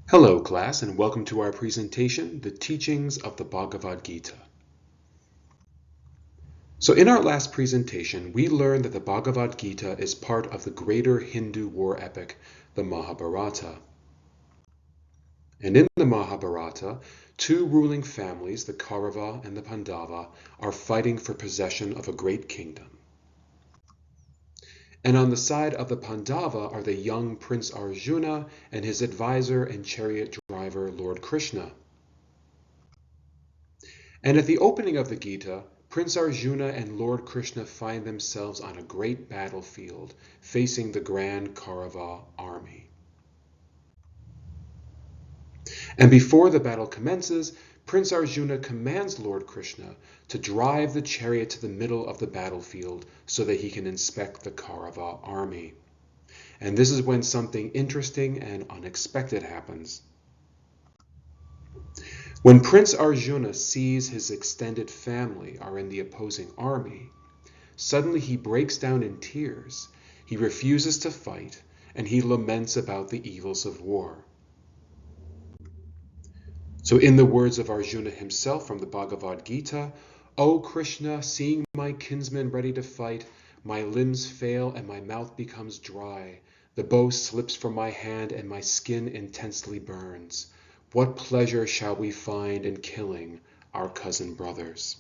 Hello, class, and welcome to our presentation, The Teachings of the Bhagavad Gita. So in our last presentation, we learned that the Bhagavad Gita is part of the greater Hindu war epic, the Mahabharata. And in the Mahabharata, two ruling families, the Kaurava and the Pandava, are fighting for possession of a great kingdom. And on the side of the Pandava are the young Prince Arjuna and his advisor and chariot driver, Lord Krishna. And at the opening of the Gita, Prince Arjuna and Lord Krishna find themselves on a great battlefield facing the grand Kaurava army. And before the battle commences, Prince Arjuna commands Lord Krishna to drive the chariot to the middle of the battlefield so that he can inspect the Kaurava army. And this is when something interesting and unexpected happens. When Prince Arjuna sees his extended family are in the opposing army, suddenly he breaks down in tears. He refuses to fight, and he laments about the evils of war. So in the words of Arjuna himself from the Bhagavad Gita, "O Krishna, seeing my kinsmen ready to fight, my limbs fail and my mouth becomes dry. The bow slips from my hand and my skin intensely burns. What pleasure shall we find in killing our cousin brothers?"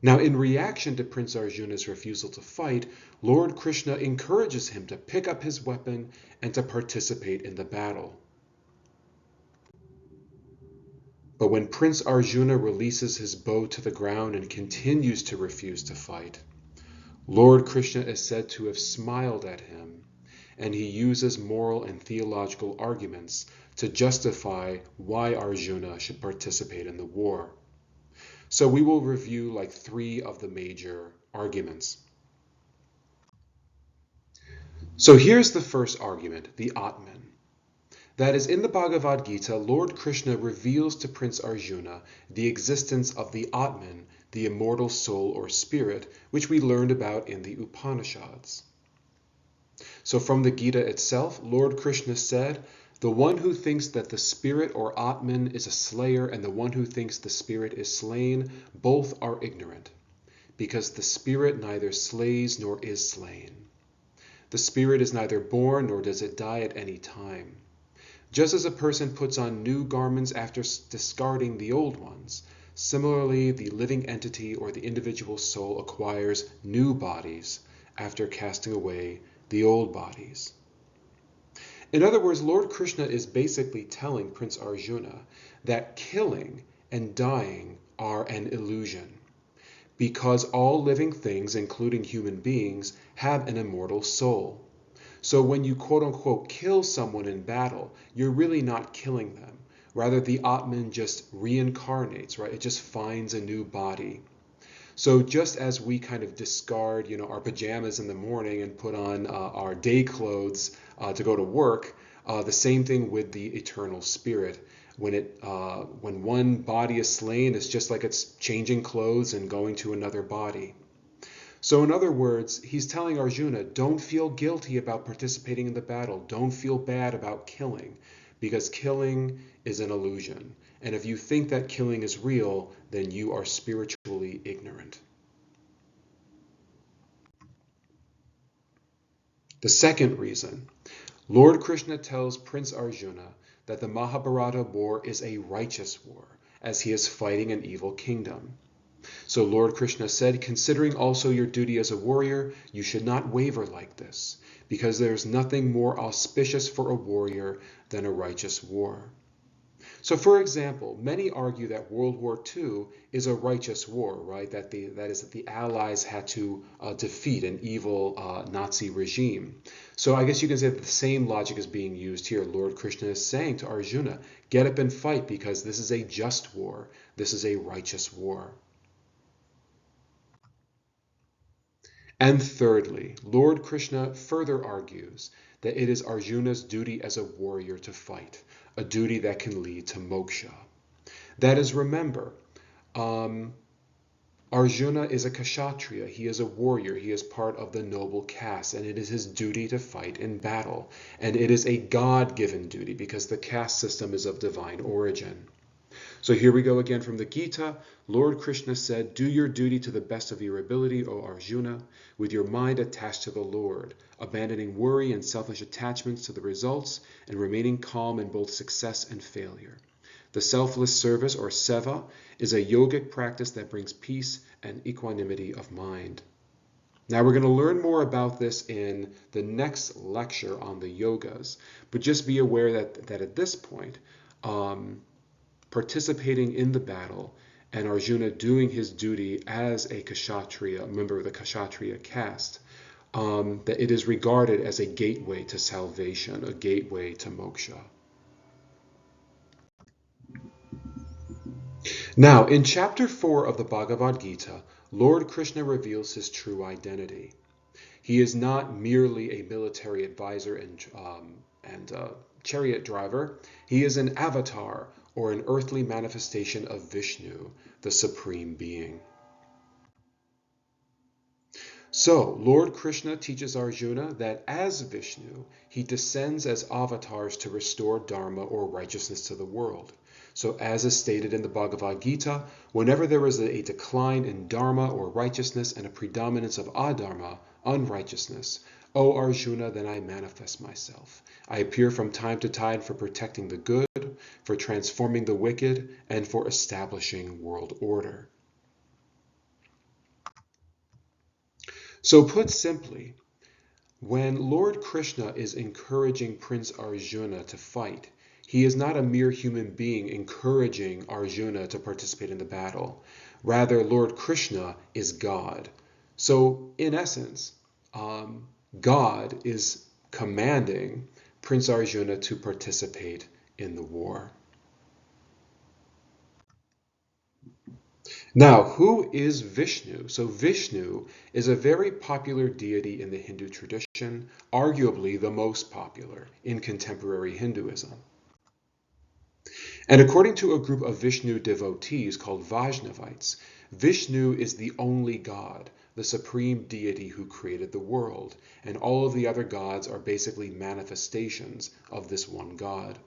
Now, in reaction to Prince Arjuna's refusal to fight, Lord Krishna encourages him to pick up his weapon and to participate in the battle. But when Prince Arjuna releases his bow to the ground and continues to refuse to fight, Lord Krishna is said to have smiled at him, and he uses moral and theological arguments to justify why Arjuna should participate in the war. So we will review like three of the major arguments. So here's the first argument, the Atman. That is, in the Bhagavad Gita, Lord Krishna reveals to Prince Arjuna the existence of the Atman, the immortal soul or spirit, which we learned about in the Upanishads. So from the Gita itself, Lord Krishna said, "The one who thinks that the spirit or Atman is a slayer and the one who thinks the spirit is slain, both are ignorant, because the spirit neither slays nor is slain. The spirit is neither born nor does it die at any time. Just as a person puts on new garments after discarding the old ones, similarly the living entity or the individual soul acquires new bodies after casting away the old bodies." In other words, Lord Krishna is basically telling Prince Arjuna that killing and dying are an illusion, because all living things, including human beings, have an immortal soul. So when you quote-unquote kill someone in battle, you're really not killing them. Rather, the Atman just reincarnates, right? It just finds a new body. So just as we kind of discard, our pajamas in the morning and put on our day clothes to go to work, the same thing with the eternal spirit. When one body is slain, it's just like it's changing clothes and going to another body. So in other words, he's telling Arjuna, don't feel guilty about participating in the battle. Don't feel bad about killing, because killing is an illusion. And if you think that killing is real, then you are spiritually ignorant. The second reason, Lord Krishna tells Prince Arjuna that the Mahabharata war is a righteous war, as he is fighting an evil kingdom. So Lord Krishna said, "Considering also your duty as a warrior, you should not waver like this, because there is nothing more auspicious for a warrior than a righteous war." So for example, many argue that World War II is a righteous war, right? That is that the Allies had to defeat an evil Nazi regime. So I guess you can say that the same logic is being used here. Lord Krishna is saying to Arjuna, get up and fight, because this is a just war. This is a righteous war. And thirdly, Lord Krishna further argues that it is Arjuna's duty as a warrior to fight, a duty that can lead to moksha. That is, remember, Arjuna is a Kshatriya, he is a warrior, he is part of the noble caste, and it is his duty to fight in battle. And it is a God-given duty because the caste system is of divine origin. So here we go again from the Gita. Lord Krishna said, "Do your duty to the best of your ability, O Arjuna, with your mind attached to the Lord, abandoning worry and selfish attachments to the results, and remaining calm in both success and failure. The selfless service, or seva, is a yogic practice that brings peace and equanimity of mind." Now we're going to learn more about this in the next lecture on the yogas, but just be aware that at this point, participating in the battle and Arjuna doing his duty as a Kshatriya, a member of the Kshatriya caste, that it is regarded as a gateway to salvation, a gateway to moksha. Now, in chapter 4 of the Bhagavad Gita, Lord Krishna reveals his true identity. He is not merely a military advisor and chariot driver. He is an avatar, or an earthly manifestation of Vishnu, the Supreme Being. So, Lord Krishna teaches Arjuna that as Vishnu, he descends as avatars to restore dharma or righteousness to the world. So, as is stated in the Bhagavad Gita, whenever there is a decline in dharma or righteousness and a predominance of adharma, unrighteousness, O Arjuna, then I manifest myself. I appear from time to time for protecting the good, for transforming the wicked, and for establishing world order. So put simply, when Lord Krishna is encouraging Prince Arjuna to fight, he is not a mere human being encouraging Arjuna to participate in the battle. Rather, Lord Krishna is God. So, in essence, God is commanding Prince Arjuna to participate in the war. Now, who is Vishnu? So Vishnu is a very popular deity in the Hindu tradition, arguably the most popular in contemporary Hinduism. And according to a group of Vishnu devotees called Vaishnavites, Vishnu is the only God, the supreme deity who created the world, and all of the other gods are basically manifestations of this one God.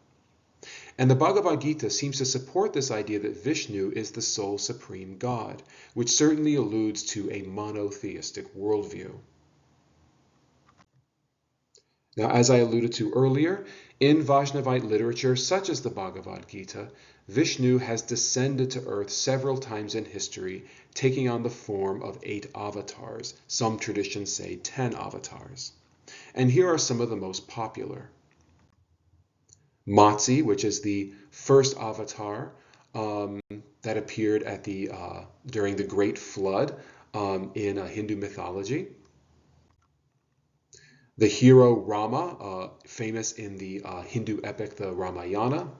And the Bhagavad Gita seems to support this idea that Vishnu is the sole supreme God, which certainly alludes to a monotheistic worldview. Now, as I alluded to earlier, in Vaishnavite literature such as the Bhagavad Gita, Vishnu has descended to earth several times in history, taking on the form of 8 avatars. Some traditions say 10 avatars. And here are some of the most popular. Matsi, which is the first avatar that appeared at during the Great Flood in Hindu mythology. The hero Rama, famous in the Hindu epic, the Ramayana.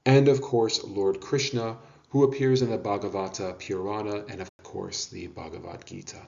And of course, Lord Krishna, who appears in the Bhagavata Purana and of course the Bhagavad Gita.